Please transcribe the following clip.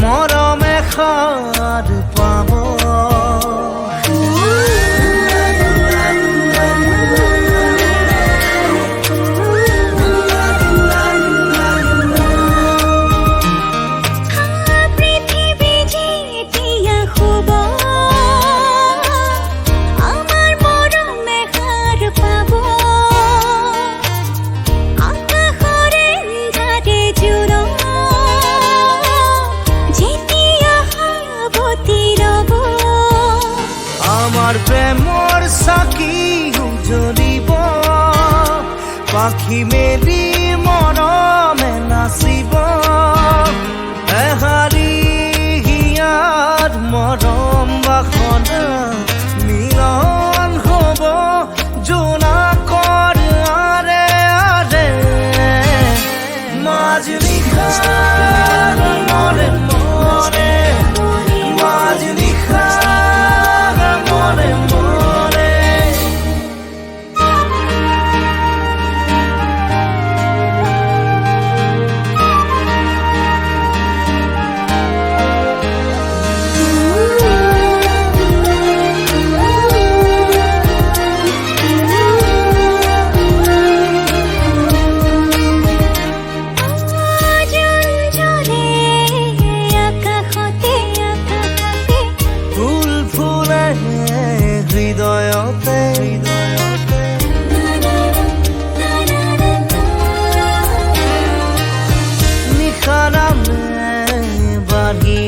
মরমে খার পাব পৃথিবী যে দিয়া হব আমার মরমে খার পাব আকাশরে ধারে জুড় আমার প্রেমর সাকি জ্বলিব পাখি মেলি মৰমে নাচিব এহাৰি হিয়াৰ মৰম বাসনা মিলন হব জোনাকৰ আৰে আৰে মাজ নিশাৰ মৰে মৰে মাজ নিশাৰ মরে মরে ফুল ফুলে হৃদয়তে নিশানামে বাঢ়ি